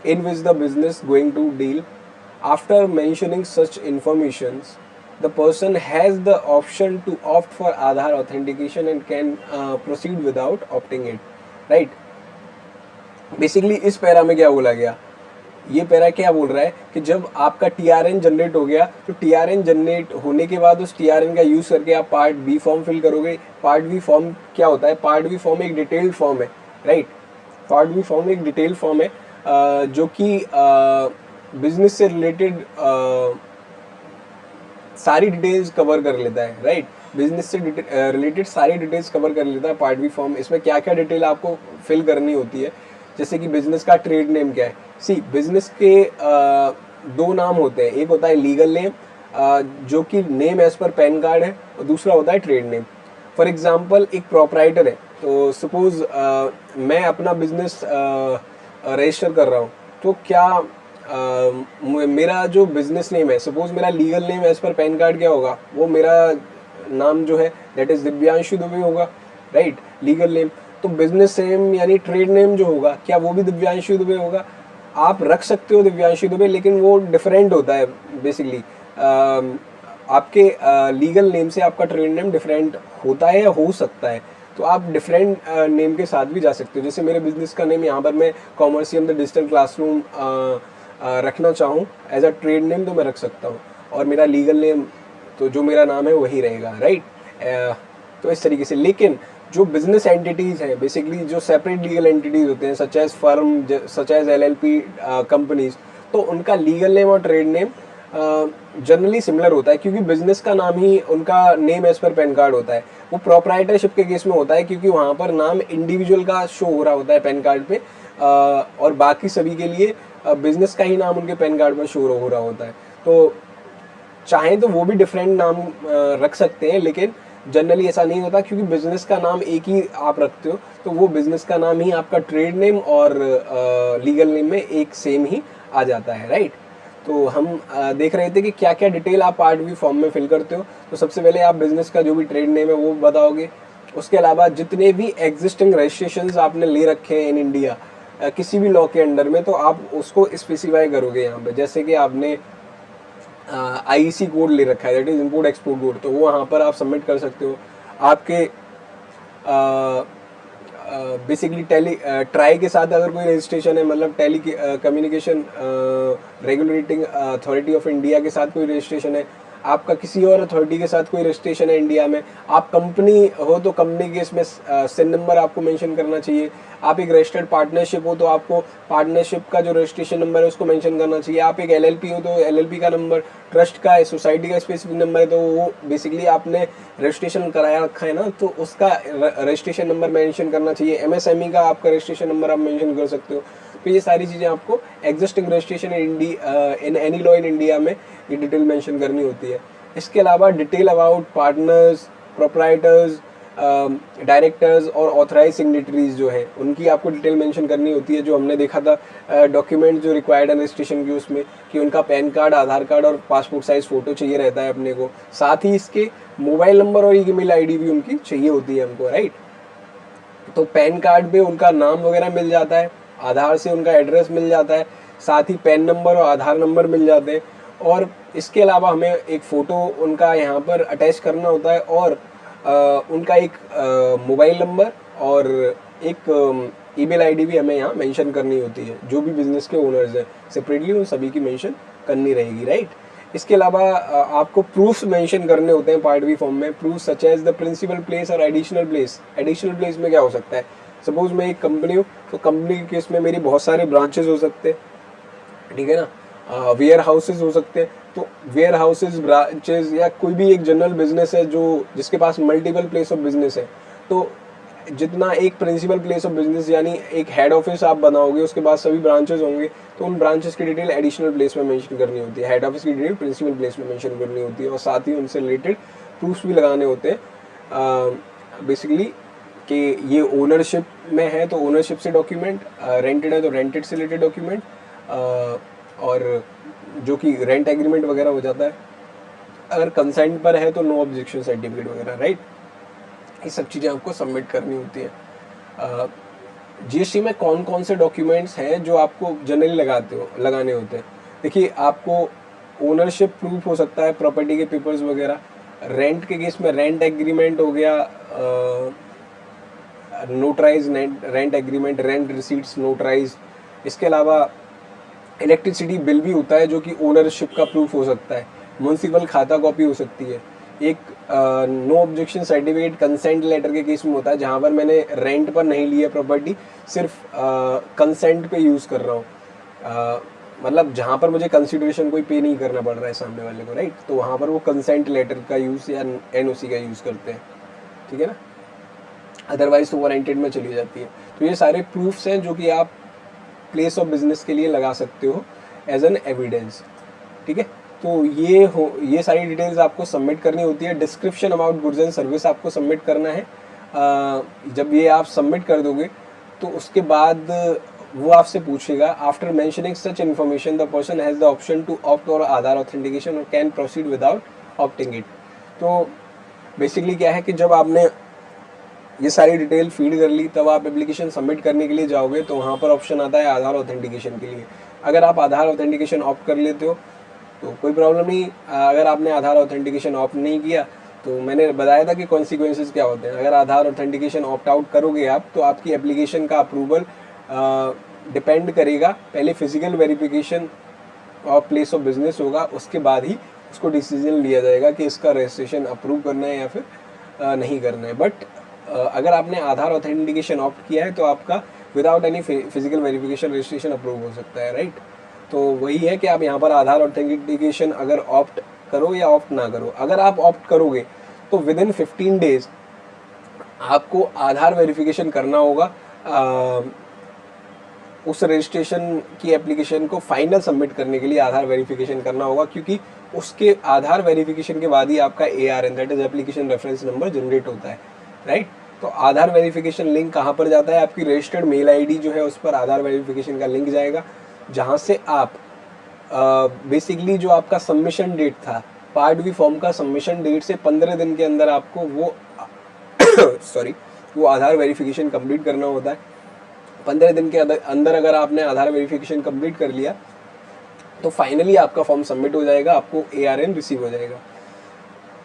in which the business going to deal. After mentioning such informations, the person has the option to opt for Aadhaar authentication and can proceed without opting it, right? Basically इस para में क्या बोला गया, ये para क्या बोल रहा है कि जब आपका टीआरएन जनरेट हो गया तो टीआरएन जनरेट होने के बाद उस टीआरएन का यूज़ करके आप पार्ट बी फॉर्म फिल करोगे। पार्ट बी फॉर्म क्या होता है, पार्ट बी फॉर्म एक डिटेल्ड फॉर्म है, राइट। पार्ट बी फॉर्म एक डिटेल्ड फॉर्म है जो कि बिजनेस से रिलेटेड सारी डिटेल्स कवर कर लेता है, राइट। बिजनेस से रिलेटेड सारी डिटेल्स कवर कर लेता है पार्ट बी फॉर्म। इसमें क्या क्या डिटेल आपको फिल करनी होती है, जैसे कि बिजनेस का ट्रेड नेम क्या है। सी बिजनेस के दो नाम होते हैं, एक होता है लीगल नेम जो कि name as per PAN card है, और दूसरा होता है ट्रेड नेम। फॉर एग्जांपल एक प्रोप्राइटर है, तो सपोज मैं अपना बिजनेस रजिस्टर कर रहा हूँ, तो क्या मेरा जो बिजनेस नेम है, सपोज मेरा legal name as per PAN card क्या होगा, वो मेरा नाम जो है दैट इज दिव्यांशु दुबे होगा, राइट, लीगल नेम। तो बिजनेस नेम यानी ट्रेड नेम जो होगा, क्या वो भी दिव्यांशु दुबे होगा। आप रख सकते हो दिव्यांशु दुबे, लेकिन वो डिफरेंट होता है बेसिकली। आपके लीगल नेम से आपका ट्रेड नेम डिफरेंट होता है या हो सकता है, तो आप डिफरेंट नेम के साथ भी जा सकते हो। जैसे मेरे बिजनेस का नेम यहाँ पर मैं कॉमर्शियम द डिजिटल क्लासरूम रखना चाहूँ एज अ ट्रेड नेम, तो मैं रख सकता हूँ, और मेरा लीगल नेम तो जो मेरा नाम है वही रहेगा, राइट। तो इस तरीके से। लेकिन जो बिजनेस एंटिटीज़ हैं, बेसिकली जो सेपरेट लीगल एंटिटीज़ होते हैं such as firm, such as LLP companies, तो उनका लीगल नेम और ट्रेड नेम जनरली सिमिलर होता है, क्योंकि बिजनेस का नाम ही उनका name as per PAN card होता है। वो प्रोप्राइटरशिप के केस में होता है, क्योंकि वहाँ पर नाम इंडिविजुअल का शो हो रहा होता है पैन कार्ड पे, और बाकी सभी के लिए बिजनेस का ही नाम उनके पैन कार्ड पर शो हो रहा होता है। तो चाहें तो वो भी डिफरेंट नाम रख सकते हैं, लेकिन जनरली ऐसा नहीं होता, क्योंकि बिजनेस का नाम एक ही आप रखते हो, तो वो बिजनेस का नाम ही आपका ट्रेड नेम और लीगल नेम में एक सेम ही आ जाता है, राइट। तो हम देख रहे थे कि क्या क्या डिटेल आप पार्ट बी फॉर्म में फिल करते हो। तो सबसे पहले आप बिजनेस का जो भी ट्रेड नेम है वो बताओगे। उसके अलावा जितने भी एग्जिस्टिंग रजिस्ट्रेशंस आपने ले रखे हैं इन इंडिया किसी भी लॉ के अंडर में, तो आप उसको स्पेसिफाई करोगे यहाँ पे। जैसे कि आपने आईईसी कोड ले रखा है, that is import export code, तो वो वहाँ पर आप सबमिट कर सकते हो। आपके बेसिकली टेली ट्राई के साथ अगर कोई रजिस्ट्रेशन है, मतलब telecommunication regulating authority of India के साथ कोई रजिस्ट्रेशन है, आपका किसी और अथॉरिटी के साथ कोई रजिस्ट्रेशन है इंडिया में, आप कंपनी हो तो कंपनी के इसमें सिन नंबर आपको मेंशन करना चाहिए। आप एक रजिस्टर्ड पार्टनरशिप हो तो आपको पार्टनरशिप का जो रजिस्ट्रेशन नंबर है उसको मेंशन करना चाहिए। आप एक एलएलपी हो तो एलएलपी का नंबर, ट्रस्ट का, सोसाइटी का स्पेसिफिक नंबर है तो वो बेसिकली आपने रजिस्ट्रेशन कराया रखा है ना, तो उसका रजिस्ट्रेशन नंबर मेंशन करना चाहिए। एमएसएमई का आपका रजिस्ट्रेशन नंबर आप मेंशन कर सकते हो। तो ये सारी चीज़ें आपको existing registration in any law in India में ये डिटेल मेंशन करनी होती है। इसके अलावा detail about partners, proprietors, directors और ऑथराइज सिग्नेटरीज जो है उनकी आपको डिटेल मेंशन करनी होती है। जो हमने देखा था डॉक्यूमेंट जो रिक्वायर्ड है रजिस्ट्रेशन की, उसमें कि उनका पैन कार्ड, आधार कार्ड और पासपोर्ट साइज फ़ोटो चाहिए रहता है अपने को। साथ ही इसके मोबाइल नंबर और ईमेल आईडी भी उनकी चाहिए होती है हमको, राइट। तो पैन कार्ड पे उनका नाम वगैरह मिल जाता है, आधार से उनका एड्रेस मिल जाता है, साथ ही पैन नंबर और आधार नंबर मिल जाते हैं। और इसके अलावा हमें एक फ़ोटो उनका यहाँ पर अटैच करना होता है, और उनका एक मोबाइल नंबर और एक ईमेल आईडी भी हमें यहाँ मेंशन करनी होती है। जो भी बिज़नेस के ओनर्स हैं सेपरेटली उन सभी की मेंशन करनी रहेगी, राइट। इसके अलावा आपको प्रूफ्स मेंशन करने होते हैं पार्ट बी फॉर्म में। Proof such as the principal place और एडिशनल प्लेस। एडिशनल प्लेस में क्या हो सकता है, सपोज मैं एक कंपनी हूँ, तो कंपनी के केस में मेरी बहुत सारे ब्रांचेस हो सकते हैं, ठीक है ना। वेयर हाउसेज हो सकते हैं, तो वेयर हाउसेज, ब्रांचेज, या कोई भी एक जनरल बिजनेस है जो जिसके पास मल्टीपल प्लेस ऑफ बिजनेस है, तो जितना एक प्रिंसिपल प्लेस ऑफ बिजनेस यानी एक हेड ऑफिस आप बनाओगे, उसके बाद सभी ब्रांचेस होंगे, तो उन ब्रांचेस की डिटेल एडिशनल प्लेस में मेंशन करनी होती है। हेड ऑफिस की डिटेल प्रिंसिपल प्लेस में मेंशन करनी होती है, और साथ ही उनसे रिलेटेड प्रूफ्स भी लगाने होते हैं बेसिकली कि ये ओनरशिप में है तो ओनरशिप से डॉक्यूमेंट, रेंटेड है तो रेंटेड से रिलेटेड डॉक्यूमेंट, और जो कि रेंट एग्रीमेंट वगैरह हो जाता है। अगर कंसेंट पर है तो नो ऑब्जेक्शन सर्टिफिकेट वगैरह, राइट। ये सब चीज़ें आपको सबमिट करनी होती है। जीएसटी में कौन कौन से डॉक्यूमेंट्स हैं जो आपको जनरली लगाने होते हैं। देखिए, आपको ओनरशिप प्रूफ हो सकता है, प्रॉपर्टी के पेपर्स वगैरह। रेंट के केस में रेंट एग्रीमेंट हो गया, notarise rent agreement, rent receipts notarise. इसके अलावा इलेक्ट्रिसिटी बिल भी होता है जो कि ओनरशिप का प्रूफ हो सकता है। म्युनिसिपल खाता कॉपी हो सकती है। एक no objection certificate consent letter के केस में होता है, जहाँ पर मैंने रेंट पर नहीं लिया प्रॉपर्टी, सिर्फ कंसेंट पे यूज़ कर रहा हूँ, मतलब जहाँ पर मुझे कंसिडरेशन कोई पे नहीं करना पड़ रहा है सामने वाले को, राइट। तो वहाँ पर वो कंसेंट लेटर का यूज़ या एनओसी का यूज़ करते हैं, ठीक है ना। अदरवाइज तो वारंटेड में चली जाती है। तो ये सारे प्रूफ्स हैं जो कि आप प्लेस ऑफ बिजनेस के लिए लगा सकते हो एज एन एविडेंस, ठीक है। तो ये सारी डिटेल्स आपको सबमिट करनी होती है। Description about goods and service आपको सबमिट करना है। जब ये आप सबमिट कर दोगे तो उसके बाद वो आपसे पूछेगा, after mentioning such information the person has the option to opt और आधार ऑथेंटिकेशन और can proceed without opting it. तो बेसिकली क्या है कि जब आपने ये सारी डिटेल फीड कर ली, तब आप एप्लीकेशन सबमिट करने के लिए जाओगे तो वहाँ पर ऑप्शन आता है आधार ऑथेंटिकेशन के लिए। अगर आप आधार ऑथेंटिकेशन ऑप्ट कर लेते हो तो कोई प्रॉब्लम नहीं। अगर आपने आधार ऑथेंटिकेशन ऑप्ट नहीं किया तो मैंने बताया था कि कॉन्सिक्वेंसेस क्या होते हैं। अगर आधार ऑथेंटिकेशन ऑप्ट आउट करोगे आप, तो आपकी एप्लीकेशन का अप्रूवल डिपेंड करेगा, पहले फिजिकल वेरिफिकेशन और प्लेस ऑफ बिजनेस होगा, उसके बाद ही उसको डिसीजन लिया जाएगा कि इसका रजिस्ट्रेशन अप्रूव करना है या फिर नहीं करना है। बट अगर आपने आधार ऑथेंटिकेशन ऑप्ट किया है तो आपका without any physical verification registration approve हो सकता है, राइट। तो वही है कि आप यहाँ पर आधार ऑथेंटिकेशन अगर ऑप्ट करो या ऑप्ट ना करो। अगर आप ऑप्ट करोगे तो विद इन 15 डेज आपको आधार वेरिफिकेशन करना होगा, उस रजिस्ट्रेशन की एप्लीकेशन को फाइनल सबमिट करने के लिए आधार वेरिफिकेशन करना होगा, क्योंकि उसके आधार वेरिफिकेशन के बाद ही आपका ARN that is application reference number generate होता है, राइट। तो आधार वेरिफिकेशन लिंक कहाँ पर जाता है, आपकी रजिस्टर्ड मेल आईडी जो है उस पर आधार वेरिफिकेशन का लिंक जाएगा, जहाँ से आप बेसिकली जो आपका सबमिशन डेट था पार्ट बी फॉर्म का, सबमिशन डेट से 15 दिन के अंदर आपको वो वो आधार वेरिफिकेशन कंप्लीट करना होता है। 15 दिन के अंदर अगर आपने आधार वेरिफिकेशन कंप्लीट कर लिया तो फाइनली आपका फॉर्म सबमिट हो जाएगा, आपको ARN रिसीव हो जाएगा।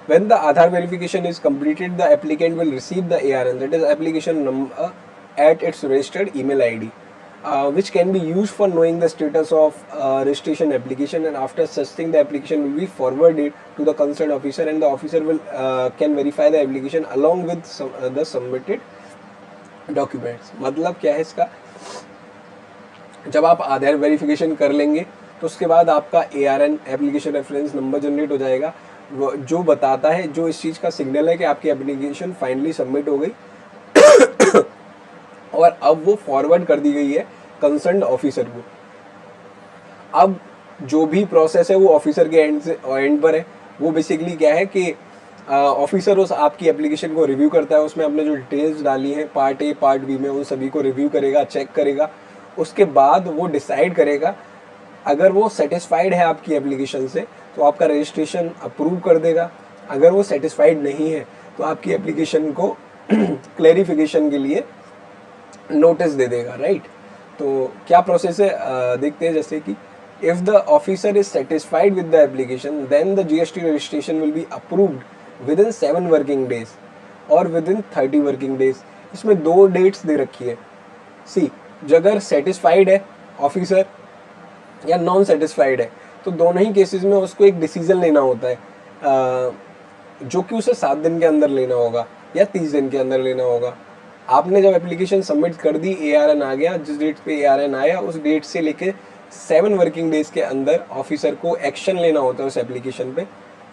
When the Aadhaar verification is completed, the applicant will receive the ARN, that is application number, at its registered email ID, which can be used for knowing the status of registration application, and after such thing the application will be forwarded to the concerned officer, and the officer will can verify the application along with the submitted documents। मतलब क्या है इसका, जब आप आधार verification कर लेंगे तो उसके बाद आपका ARN application reference number generate हो जाएगा, जो बताता है, जो इस चीज़ का सिग्नल है कि आपकी एप्लीकेशन फाइनली सबमिट हो गई और अब वो फॉरवर्ड कर दी गई है कंसर्न्ड ऑफिसर को। अब जो भी प्रोसेस है वो ऑफिसर के एंड पर है। वो बेसिकली क्या है कि ऑफिसर उस आपकी एप्लीकेशन को रिव्यू करता है, उसमें आपने जो डिटेल्स डाली हैं पार्ट A पार्ट B में उन सभी को रिव्यू करेगा, चेक करेगा। उसके बाद वो डिसाइड करेगा, अगर वो सेटिस्फाइड है आपकी एप्लीकेशन से तो आपका रजिस्ट्रेशन अप्रूव कर देगा। अगर वो सेटिस्फाइड नहीं है तो आपकी एप्लीकेशन को क्लैरिफिकेशन के लिए नोटिस दे देगा, राइट। तो क्या प्रोसेस है देखते हैं। जैसे कि If the officer is satisfied with the application, then the GST registration will be approved within 7 working days or within 30 working days. इसमें 2 डेट्स दे रखी है. सी, अगर सेटिस्फाइड है ऑफिसर या नॉन सेटिस्फाइड है, तो दोनों ही केसेस में उसको एक डिसीजन लेना होता है, जो कि उसे 7 दिन के अंदर लेना होगा या 30 दिन के अंदर लेना होगा. आपने जब एप्लीकेशन सबमिट कर दी, ARN आ गया, जिस डेट पे ARN आया उस डेट से लेके 7 वर्किंग डेज के अंदर ऑफिसर को एक्शन लेना होता है उस एप्लीकेशन पे.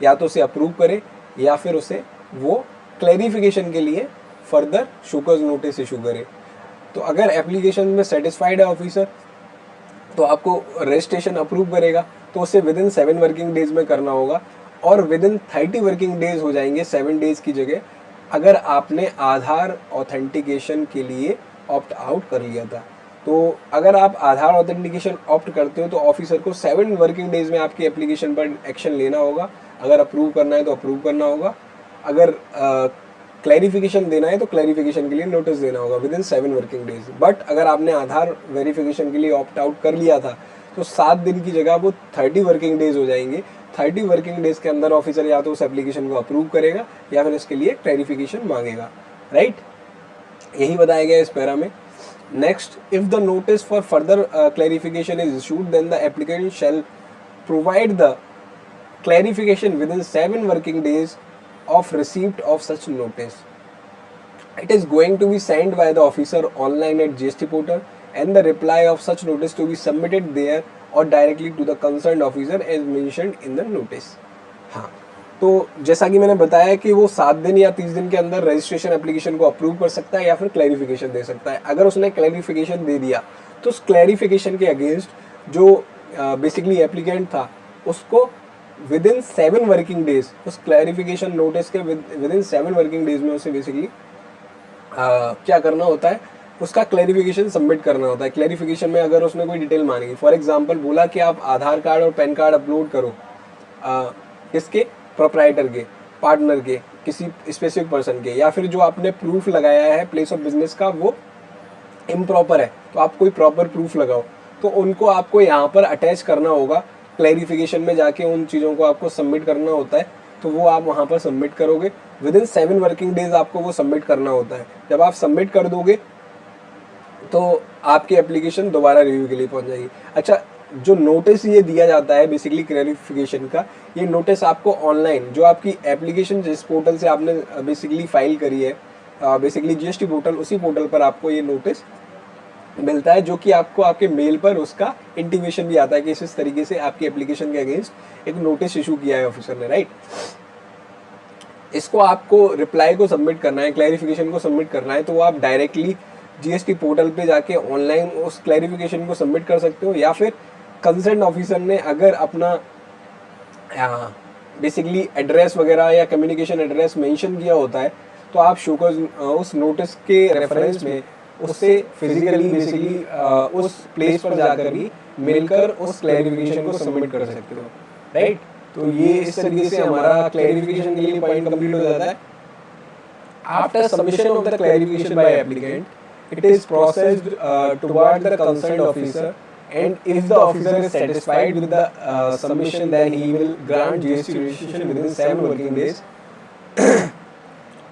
या तो उसे अप्रूव करे या फिर उसे वो क्लैरिफिकेशन के लिए फर्दर शोकॉज नोटिस इशू करे. तो अगर एप्लीकेशन में सेटिस्फाइड है ऑफिसर, तो आपको रजिस्ट्रेशन अप्रूव करेगा, तो उसे विद इन 7 वर्किंग डेज में करना होगा. और विद इन 30 वर्किंग डेज हो जाएंगे 7 डेज की जगह, अगर आपने आधार ऑथेंटिकेशन के लिए ऑप्ट आउट कर लिया था. तो अगर आप आधार ऑथेंटिकेशन ऑप्ट करते हो तो ऑफिसर को 7 वर्किंग डेज में आपकी एप्लीकेशन पर एक्शन लेना होगा. अगर अप्रूव करना है तो अप्रूव करना होगा. अगर क्लैरिफिकेशन देना है तो क्लैरिफिकेशन के लिए नोटिस देना होगा with in 7 working days. But अगर आपने आधार वेरिफिकेशन के लिए ऑप्ट आउट कर लिया था तो 7 दिन की जगह वो 30 वर्किंग डेज हो जाएंगे. 30 वर्किंग डेज के अंदर ऑफिसर या तो उस एप्लीकेशन को अप्रूव करेगा या फिर इसके लिए क्लैरिफिकेशन मांगेगा. राइट, यही बताया गया इस पैरा में. Next, if the notice for further clarification is issued, then the applicant shall provide the clarification within 7 working days of receipt of such notice. It is going to be sent by the officer online at GST portal, and the reply of such notice to be submitted there or directly to the concerned officer as mentioned in the notice. हाँ, तो जैसा कि मैंने बताया कि वो 7 दिन या 30 दिन के अंदर रजिस्ट्रेशन एप्लीकेशन को अप्रूव कर सकता है या फिर क्लैरिफिकेशन दे सकता है. अगर उसने क्लैरिफिकेशन दे दिया तो उस क्लैरिफिकेशन के अगेंस्ट जो बेसिकली एप्लीकेंट था उसको विद इन 7 वर्किंग डेज, उस क्लैरिफिकेशन नोटिस के विद इन 7 वर्किंग डेज में उसे बेसिकली क्या करना होता है, उसका क्लैरिफिकेशन सबमिट करना होता है. क्लैरिफिकेशन में अगर उसने कोई डिटेल मांगी, फॉर एग्जांपल बोला कि आप आधार कार्ड और पैन कार्ड अपलोड करो, किसके, प्रोप्राइटर के, पार्टनर के, किसी स्पेसिफिक पर्सन के, या फिर जो आपने प्रूफ लगाया है प्लेस ऑफ बिजनेस का वो इम्प्रॉपर है, तो आप कोई प्रॉपर प्रूफ लगाओ. तो उनको आपको यहाँ पर अटैच करना होगा. क्लैरिफिकेशन में जाके उन चीज़ों को आपको सबमिट करना होता है, तो वो आप वहाँ पर सबमिट करोगे. विद इन 7 वर्किंग डेज आपको वो सबमिट करना होता है. जब आप सबमिट कर दोगे तो आपकी एप्लीकेशन दोबारा रिव्यू के लिए पहुँच जाएगी. अच्छा, जो नोटिस ये दिया जाता है बेसिकली क्लैरिफिकेशन का, ये नोटिस आपको ऑनलाइन, जो आपकी एप्लीकेशन जिस पोर्टल से आपने बेसिकली फाइल करी है, बेसिकली GST पोर्टल, उसी पोर्टल पर आपको ये नोटिस मिलता है, जो कि आपको आपके मेल पर उसका इंटीमेशन भी आता है कि इस तरीके से आपकी एप्लीकेशन के अगेंस्ट एक नोटिस इशू किया है ऑफिसर ने. राइट, इसको आपको रिप्लाई को सबमिट करना है, क्लैरिफिकेशन को सबमिट करना है, तो वो आप डायरेक्टली GST पोर्टल पे जाके ऑनलाइन उस क्लैरिफिकेशन को सबमिट कर सकते हो. या फिर कंसर्न ऑफिसर ने अगर अपना बेसिकली एड्रेस वगैरह या कम्युनिकेशन एड्रेस मेंशन किया होता है, तो आप शोकॉज उस नोटिस के रेफरेंस में उससे फिजिकली बेसिकली उस प्लेस पर जाकर भी मिलकर उस क्लैरिफिकेशन को सबमिट कर सकते हो. राइट, तो ये इस तरीके से हमारा क्लैरिफिकेशन के लिए पॉइंट कंप्लीट हो जाता है. After submission of the clarification by applicant, it is processed toward the concerned officer, and if the officer is satisfied with the submission, then he will grant GST registration within 7 working days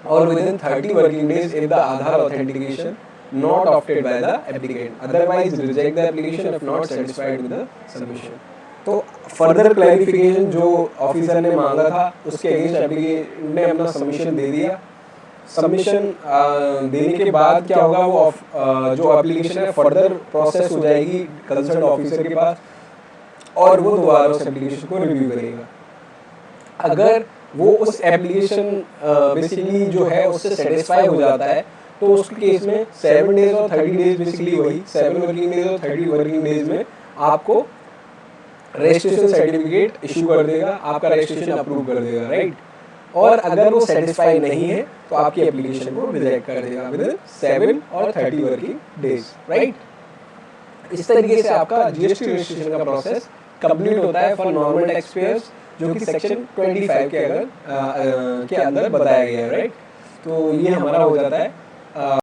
or within 30 working days if the Aadhaar authentication not opted by the applicant. Otherwise, reject the application if not satisfied with the submission. तो further clarification जो officer ने मांगा था उसके against applicant ने अपना submission दे दिया. Submission देने के बाद क्या होगा, वो जो एप्लीकेशन है फर्दर प्रोसेस हो जाएगी कंसर्न ऑफिसर के पास और वो दोबारा उस एप्लीकेशन को रिव्यू करेगा. अगर वो उस एप्लीकेशन बेसिकली जो है उससे सेटिस्फाई हो जाता है तो उसके केस में 7 डेज और 30 डेज बेसिकली वही 7 वर्किंग डेज और 30 वर्किंग डेज में आपको रजिस्ट्रेशन सर्टिफिकेट इशू कर देगा, आपका रजिस्ट्रेशन अप्रूव कर देगा. राइट, और अगर वो सेटिस्फाई नहीं है तो आपकी एप्लीकेशन को रिजेक्ट कर देगा विद 7 और 30 वर्किंग डेज. राइट, इस तरीके से आपका GST रजिस्ट्रेशन का प्रोसेस कंप्लीट होता है फॉर नॉर्मल टैक्स पेयर्स, जो कि सेक्शन 25 के अंदर बताया गया है. राइट, तो ये हमारा हो जाता है